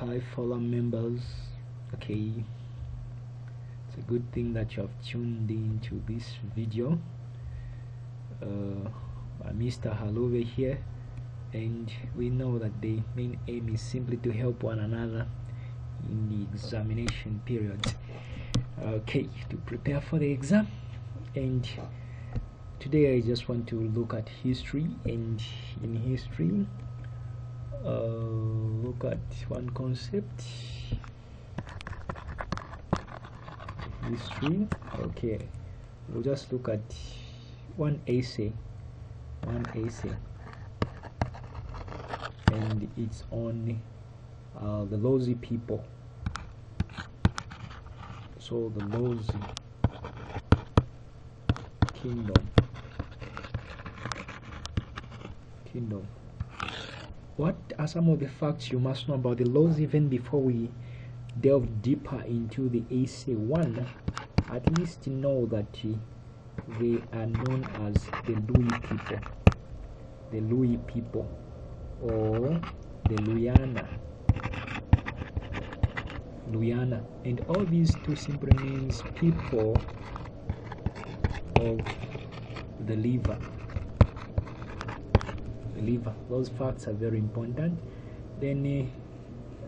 Hi fellow members. Okay, it's a good thing that you have tuned in to this video. I'm Mr. Halove here, and we know that the main aim is simply to help one another in the examination period. Okay, to prepare for the exam. And today I just want to look at history, and in history look at one concept. History. Okay, we'll just look at one essay, and it's on the Lozi people. So the Lozi Kingdom. What are some of the facts you must know about the Lozi even before we delve deeper into the essay? One, at least know that they are known as the Louis people, or the Luyana, and all these two simply means people of the liver. Those facts are very important. Then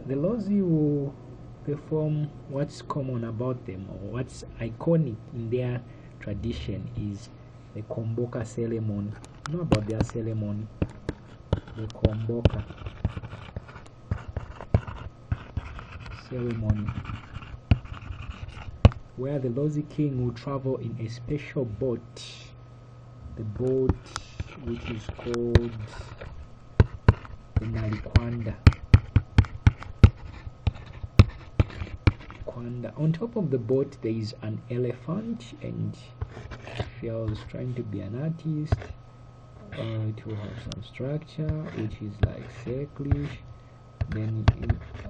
the Lozi will perform what's common about them, or what's iconic in their tradition, is the Kombucha Ceremony. You know about their ceremony, the Kombucha Ceremony, where the Lozi king will travel in a special boat, the boat which is called the Nalikwanda. On top of the boat there is an elephant, and if I was trying to be an artist, it will have some structure which is like circlish. Then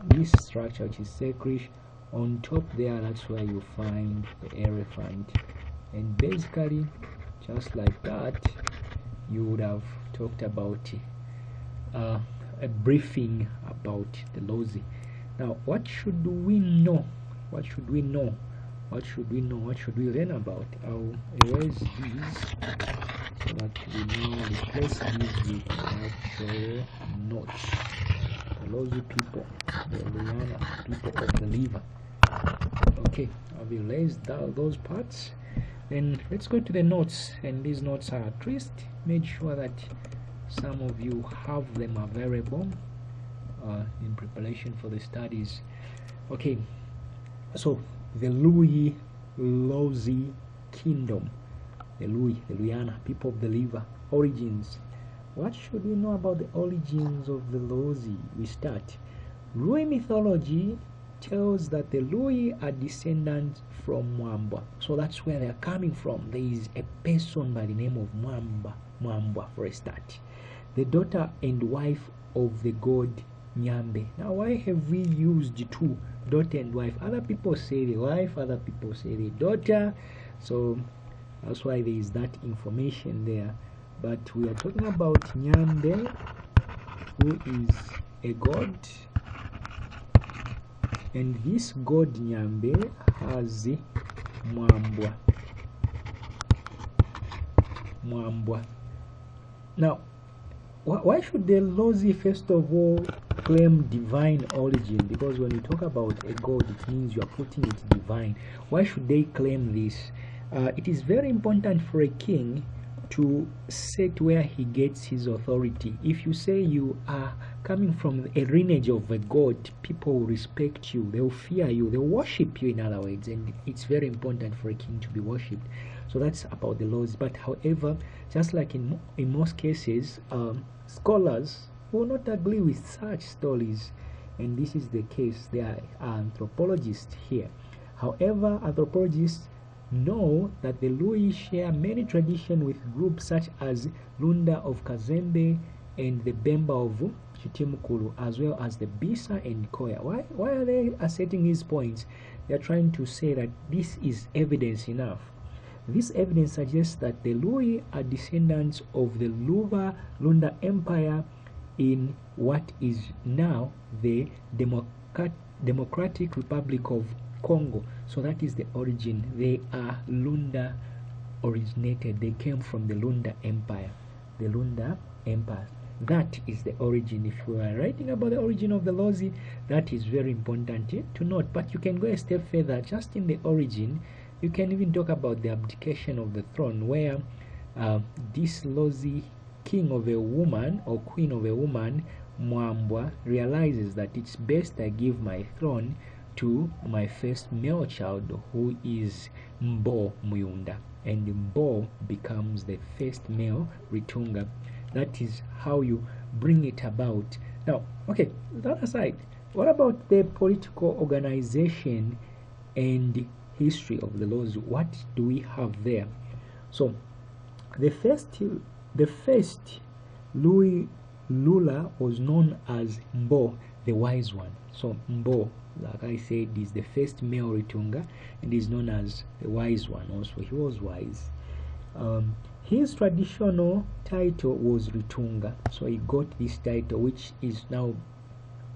this structure which is circlish, on top there, that's where you find the elephant. And basically, just like that, you would have talked about a briefing about the Lozi. Now, what should we know? What should we learn about? I'll erase these so that we know, replace these with actual notes. The Lozi people, the Luyana people of the liver. Okay, I've erased those parts. Then let's go to the notes, and these notes are at least made sure that some of you have them available in preparation for the studies. Okay, so the Lozi Kingdom, the Luyana people of the liver. Origins. What should we know about the origins of the Lozi? We start. Lui mythology tells that the Lui are descendants from Mwamba. So that's where they are coming from. There is a person by the name of Mwamba for a start, the daughter and wife of the god Nyambe. Now, why have we used two, daughter and wife? Other people say the wife, other people say the daughter. So that's why there is that information there. But we are talking about Nyambe, who is a god, and this god Nyambe has Mwambwa. Now, why should the Lozi first of all claim divine origin? Because when you talk about a god, it means you are putting it divine. Why should they claim this? It is very important for a king to set where he gets his authority. If you say you are coming from a lineage of a god, people will respect you, they will fear you, they will worship you, in other words, and it's very important for a king to be worshipped. So that's about the laws. But however, just like in most cases, scholars will not agree with such stories, and this is the case. There are anthropologists here. However, anthropologists know that the Lui share many traditions with groups such as Lunda of Kazembe and the Bemba of Chitimukulu, as well as the Bisa and Koya. Why are they asserting these points? They are trying to say that this is evidence enough. This evidence suggests that the Lui are descendants of the Lunda Empire in what is now the Democratic Republic of Congo. So that is the origin. They are Lunda originated. They came from the Lunda Empire. The Lunda Empire. That is the origin. If you are writing about the origin of the Lozi, that is very important to note. But you can go a step further. Just in the origin, you can even talk about the abdication of the throne, where this Lozi king of a woman or queen of a woman, Mwambwa, realizes that it's best I give my throne to my first male child, who is Mbo Muyunda, and Mbo becomes the first male Ritunga. That is how you bring it about. Now, okay, that aside, what about the political organization and history of the Lozi? What do we have there? So, the first Lula was known as Mbo, the wise one. So Mbo, like I said, is the first male Ritunga and is known as the wise one. Also, he was wise. His traditional title was Ritunga, so he got this title, which is now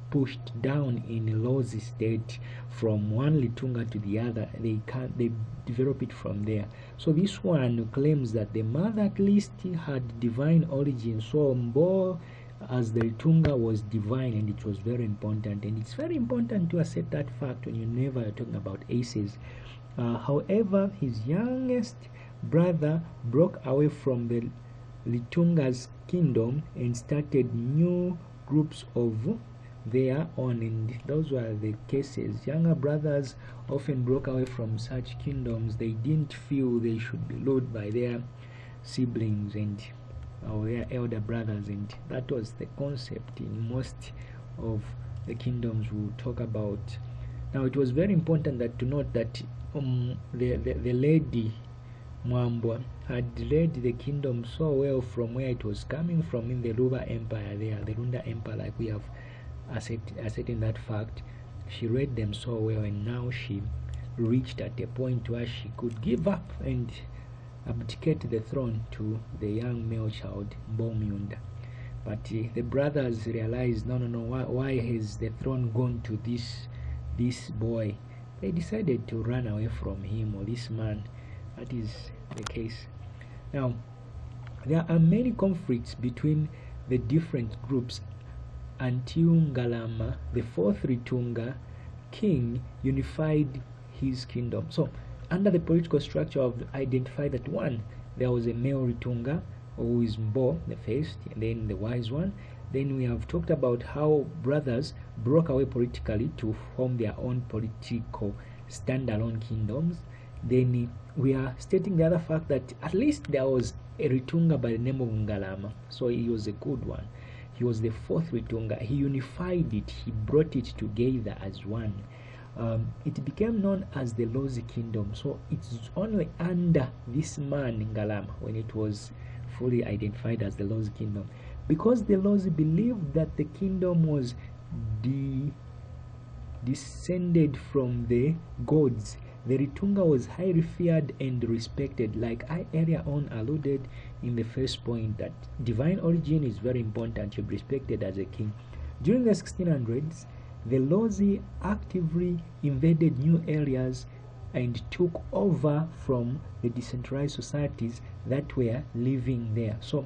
pushed down in Lozi state from one Litunga to the other. They develop it from there. So this one claims that the mother at least had divine origin. So Mbo as the Litunga was divine, and it was very important. And it's very important to accept that fact when you're talking about aces. However, his youngest brother broke away from the Litunga's kingdom and started new groups of their own, and those were the cases. Younger brothers often broke away from such kingdoms. They didn't feel they should be ruled by their siblings or their elder brothers, and that was the concept in most of the kingdoms we'll talk about. Now, it was very important that to note that the lady Mwambwa had led the kingdom so well from where it was coming from in the Luba Empire there, the Lunda Empire, like we have accepting that fact. She read them so well, and now she reached at a point where she could give up and abdicate the throne to the young male child Mbomyunda. But the brothers realized, no, why has the throne gone to this boy? They decided to run away from him, or this man. That is the case. Now, there are many conflicts between the different groups until Ngalama, the fourth Ritunga king, unified his kingdom. So, under the political structure of identify that one, there was a male Ritunga, who is Mbo, the first, and then the wise one. Then we have talked about how brothers broke away politically to form their own political standalone kingdoms. Then we are stating the other fact that at least there was a Ritunga by the name of Ngalama, so he was a good one. He was the fourth Ritunga. He unified it. He brought it together as one. It became known as the Lozi Kingdom. So it's only under this man Ngalama when it was fully identified as the Lozi Kingdom, because the Lozi believed that the kingdom was descended from the gods. The Ritunga was highly feared and respected, like I earlier on alluded in the first point, that divine origin is very important to be respected as a king. During the 1600s, the Lozi actively invaded new areas and took over from the decentralized societies that were living there. So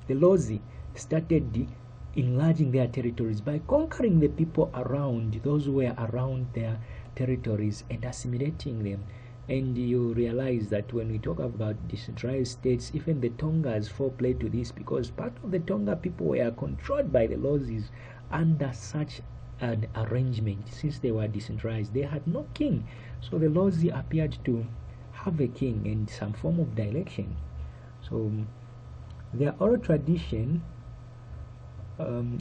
the Lozi started enlarging their territories by conquering the people around, those who were around their territories, and assimilating them. And you realize that when we talk about decentralized states, even the Tongas fall play to this, because part of the Tonga people were controlled by the Lozis under such an arrangement. Since they were decentralized, they had no king, so the Lozi appeared to have a king and some form of direction. So their oral tradition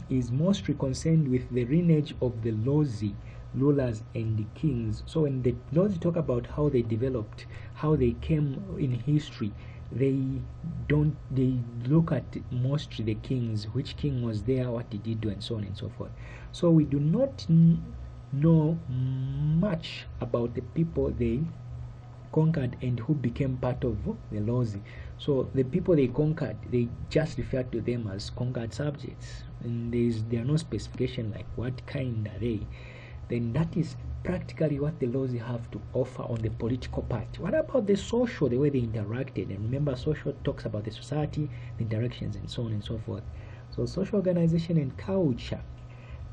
is mostly concerned with the lineage of the Lozi rulers and the kings. So when the Lozi talk about how they developed, how they came in history, they look at mostly the kings, which king was there, what did he do, and so on and so forth. So we do not know much about the people they conquered and who became part of the Lozi. So the people they conquered, they just refer to them as conquered subjects, and there are no specification like what kind are they. Then that is practically what the Lozi have to offer on the political part. What about the social, the way they interacted? And remember, social talks about the society, the interactions, and so on and so forth. So social organization and culture.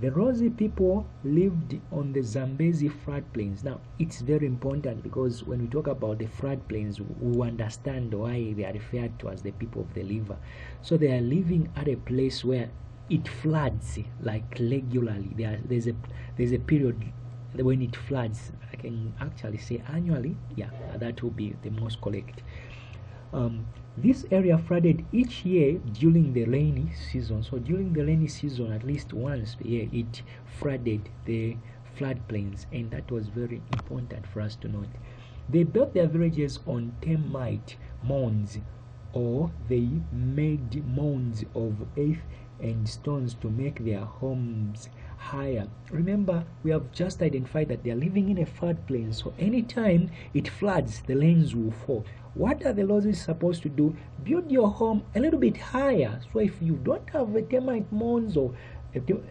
The Lozi people lived on the Zambezi floodplains. Now, it's very important because when we talk about the floodplains, we understand why they are referred to as the people of the river. So they are living at a place where it floods like regularly. There's a period when it floods. I can actually say annually. Yeah, that will be the most correct. This area flooded each year during the rainy season. So during the rainy season, at least once per year, it flooded the floodplains, and that was very important for us to note. They built their villages on termite mounds, or they made mounds of earth and stones to make their homes higher. Remember, we have just identified that they are living in a floodplain, so anytime it floods, the rains will fall. What are the Lozis supposed to do? Build your home a little bit higher. So if you don't have a termite mounds or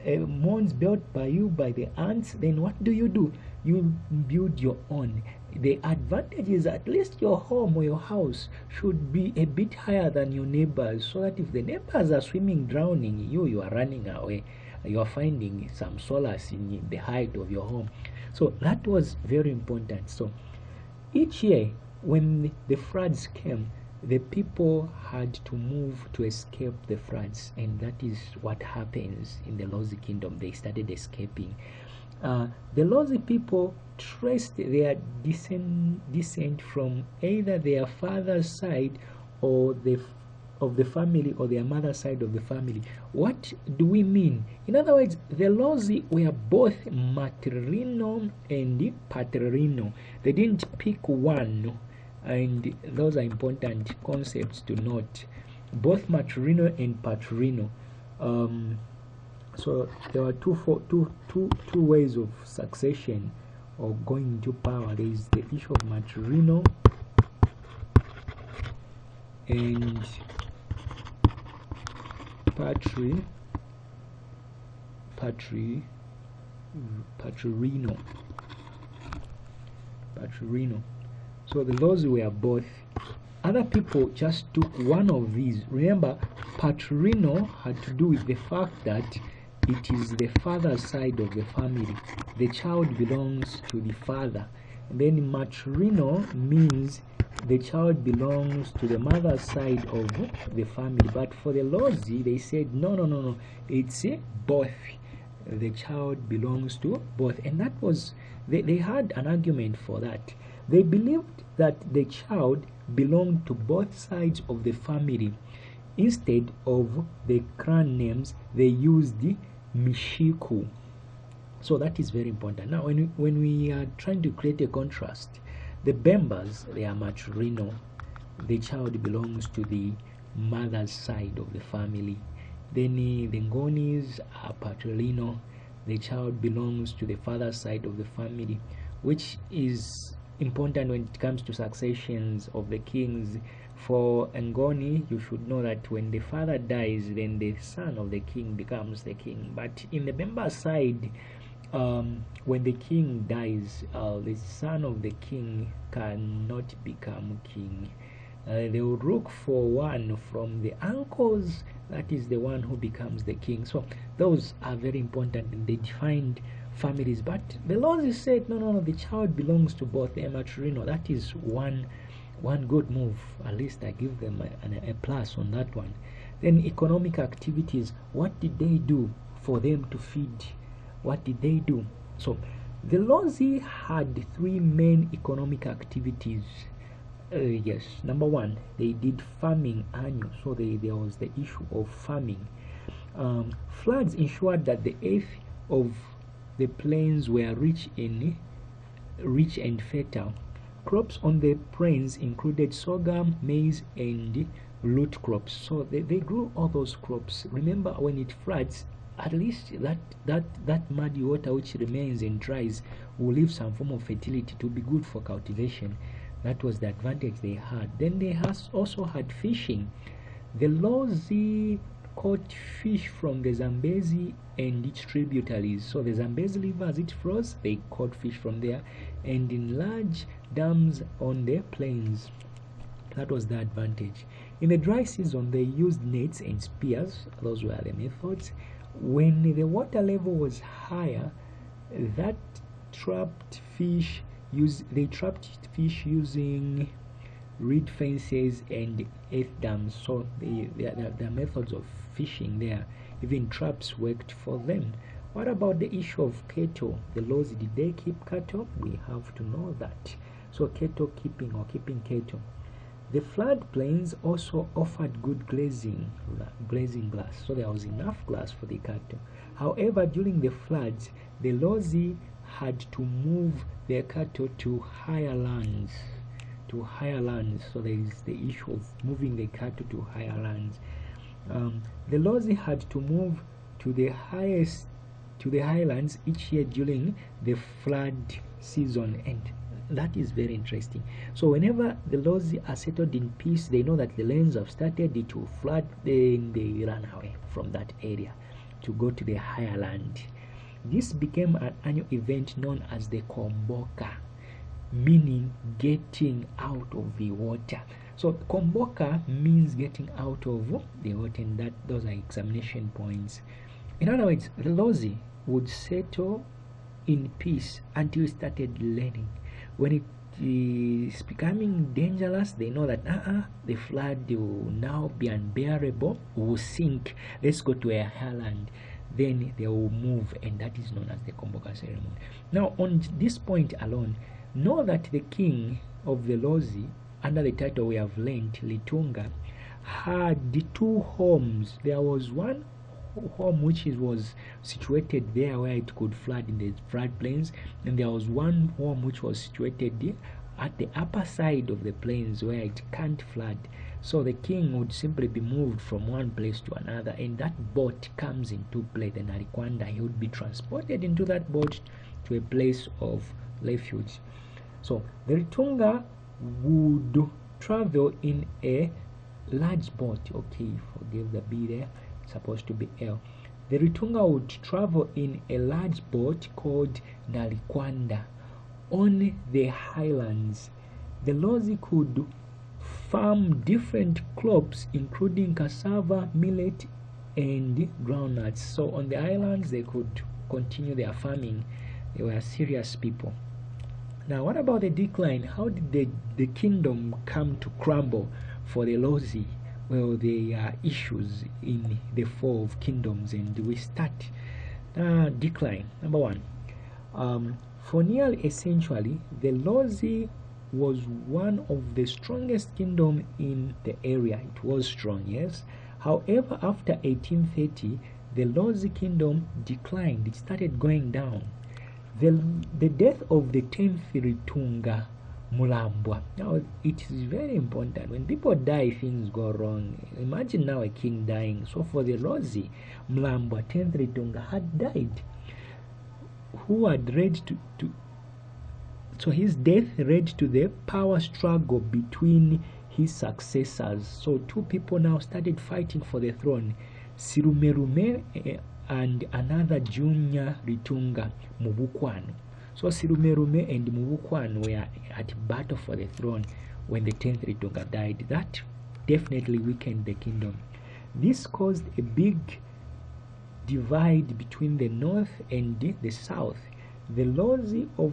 mounds built by you by the ants, then what do? You build your own. The advantage is at least your home or your house should be a bit higher than your neighbors, so that if the neighbors are swimming, drowning, you are running away. You are finding some solace in the height of your home. So that was very important. So each year when the floods came, the people had to move to escape the floods, and that is what happens in the Lozi Kingdom. They started escaping. The Lozi people traced their descent from either their father's side or of the family or their mother's side of the family. What do we mean? In other words, the Lozi were both maternal and paternal. They didn't pick one, and those are important concepts to note. Both maternal and paternal. So there are two ways of succession or going into power. There is the issue of maternal and paternal. So the Lozi were both. Other people just took one of these. Remember, paternal had to do with the fact that it is the father's side of the family. The child belongs to the father. And then maternal means the child belongs to the mother's side of the family. But for the Lozi, they said no. It's both. The child belongs to both. And that was, they had an argument for that. They believed that the child belonged to both sides of the family. Instead of the clan names, they used the Mishiku. So that is very important. Now, when we are trying to create a contrast, the Bembas, they are maternal. The child belongs to the mother's side of the family. Then the Ngonis are paternal. The child belongs to the father's side of the family, which is important when it comes to successions of the kings. For Ngoni, you should know that when the father dies, then the son of the king becomes the king. But in the Bemba side, when the king dies, the son of the king cannot become king. They will look for one from the uncles, that is the one who becomes the king. So those are very important, and they defined families. But the Lozi said no, the child belongs to both. They are maternal. That is one good move. At least I give them a plus on that one. Then economic activities. What did they do for them to feed? What did they do? So the Lozi had three main economic activities. Yes, number one, they did farming annual. So there was the issue of farming. Floods ensured that the earth of the plains were rich and fertile. Crops on the plains included sorghum, maize, and root crops. So they grew all those crops. Remember, when it floods, at least that muddy water which remains and dries will leave some form of fertility to be good for cultivation. That was the advantage they had. Then they also had fishing. The Lozi caught fish from the Zambezi and its tributaries. So the Zambezi River, as it flows, they caught fish from there, and in large dams on the plains. That was the advantage. In the dry season, they used nets and spears. Those were the methods. When the water level was higher, that they trapped fish using reed fences and earth dams. So the methods of fishing there, even traps worked for them. What about the issue of cattle? The Lozi, did they keep cattle? We have to know that. So cattle keeping, or keeping cattle. The floodplains also offered good grazing grass, so there was enough grass for the cattle. However, during the floods, the Lozi had to move their cattle to higher lands. So there is the issue of moving the cattle to higher lands. The Lozi had to move to the highlands each year during the flood season, and that is very interesting. So whenever the Lozi are settled in peace, they know that the lands have started to flood, then they run away from that area to go to the higher land. This became an annual event known as the Kombucha, meaning getting out of the water. So Kombucha means getting out of the water, and those are examination points. In other words, the Lozi would settle in peace until it started learning. When it is becoming dangerous, they know that the flood will now be unbearable, will sink, let's go to a higher land. Then they will move, and that is known as the Kombucha Ceremony. Now, on this point alone, know that the king of the Lozi, under the title we have learned, Litunga, had the two homes. There was one home which was situated there where it could flood in the floodplains, and there was one home which was situated at the upper side of the plains where it can't flood. So the king would simply be moved from one place to another, and that boat comes into play, the Nalikwanda. He would be transported into that boat to a place of refuge. So the Litunga would travel in a large boat. Okay, forgive the B there, supposed to be L. The Litunga would travel in a large boat called Nalikwanda on the highlands. The Lozi could farm different crops including cassava, millet, and groundnuts. So on the islands they could continue their farming. They were serious people. Now, what about the decline? How did the kingdom come to crumble for the Lozi? Well, there are issues in the fall of kingdoms, and we start decline. Number one, for nearly a century, the Lozi was one of the strongest kingdom in the area. It was strong, yes. However, after 1830, the Lozi kingdom declined. It started going down. The death of the 10th Litunga Mulambwa. Now, it is very important. When people die, things go wrong. Imagine now a king dying. So for the Lozi, Mulambwa, 10th Litunga, had died, who had led so his death led to the power struggle between his successors. So two people now started fighting for the throne, Sirumerume and another junior Litunga, Mubukwano. So Sirumerume and Mubukwano were at battle for the throne when the 10th Litunga died. That definitely weakened the kingdom. This caused a big divide between the north and the south. The Lozi of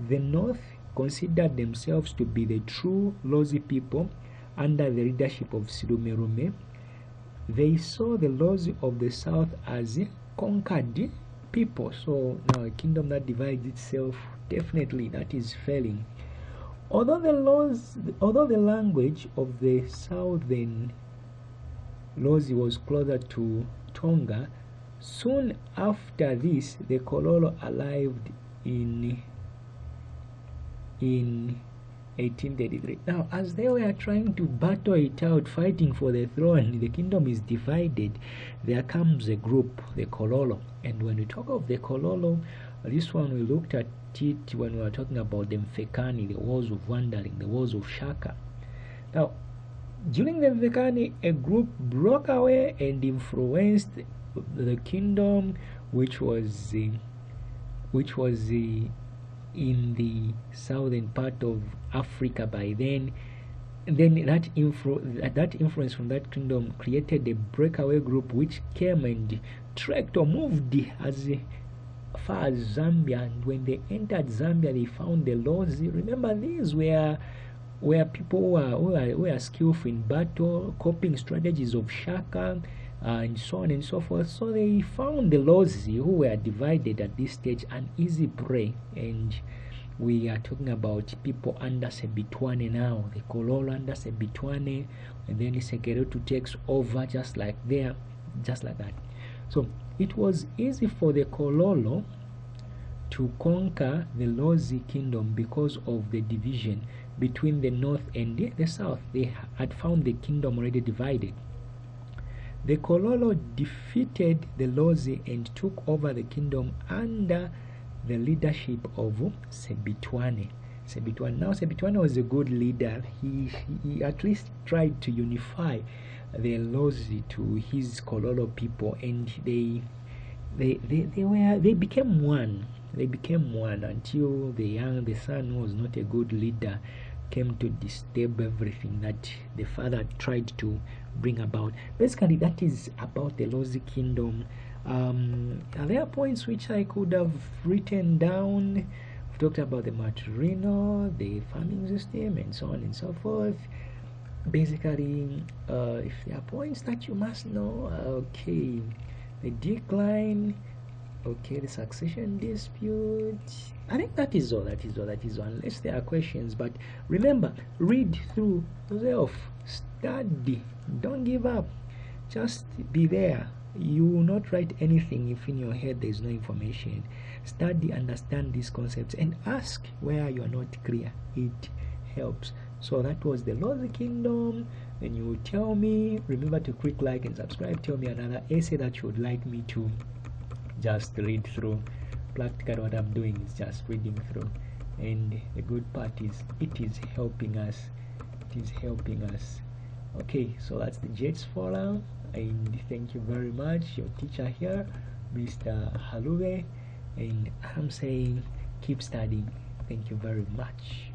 the north considered themselves to be the true Lozi people under the leadership of Sirumerume. They saw the Lozi of the south as conquered people. So now a kingdom that divides itself, definitely that is failing. Although the language of the southern Lozi was closer to Tonga, soon after this the Kololo arrived in 1833. Now, as they were trying to battle it out, fighting for the throne, the kingdom is divided. There comes a group, the Kololo. And when we talk of the Kololo, this one we looked at it when we were talking about the Mfekani, the wars of wandering, the wars of Shaka. Now, during the Mfekani, a group broke away and influenced the kingdom, which was in the southern part of Africa by then. Then that influence from that kingdom created a breakaway group which came and trekked or moved as far as Zambia. And when they entered Zambia, they found the Lozi. Remember, these were people who are skillful in battle, coping strategies of Shaka, and so on and so forth. So they found the Lozi, who were divided at this stage, an easy prey. And we are talking about people under Sebitwane now, the Kololo under Sebitwane, and then Sekeretu takes over just like that. So it was easy for the Kololo to conquer the Lozi Kingdom because of the division between the north and the south. They had found the kingdom already divided. The Kololo defeated the Lozi and took over the kingdom under the leadership of Sebitwane. Now, Sebitwane was a good leader. He at least tried to unify the Lozi to his Kololo people, and they became one. They became one until the son, who was not a good leader, came to disturb everything that the father tried to bring about. Basically, that is about the Lozi Kingdom. Are there points which I could have written down? We've talked about the Maturino, the farming system, and so on and so forth. Basically, if there are points that you must know, okay, the decline, okay, the succession dispute. I think that is all. Unless there are questions. But remember, read through yourself, study, don't give up, just be there. You will not write anything if in your head there is no information. Study, understand these concepts, and ask where you are not clear. It helps. So that was the Lozi Kingdom. Then you will tell me. Remember to click like and subscribe. Tell me another essay that you would like me to just read through. Practically what I'm doing is just reading through, and the good part is it is helping us. Okay, so that's the Jets Forum, and thank you very much. Your teacher here, Mr. Halube, and I'm saying keep studying. Thank you very much.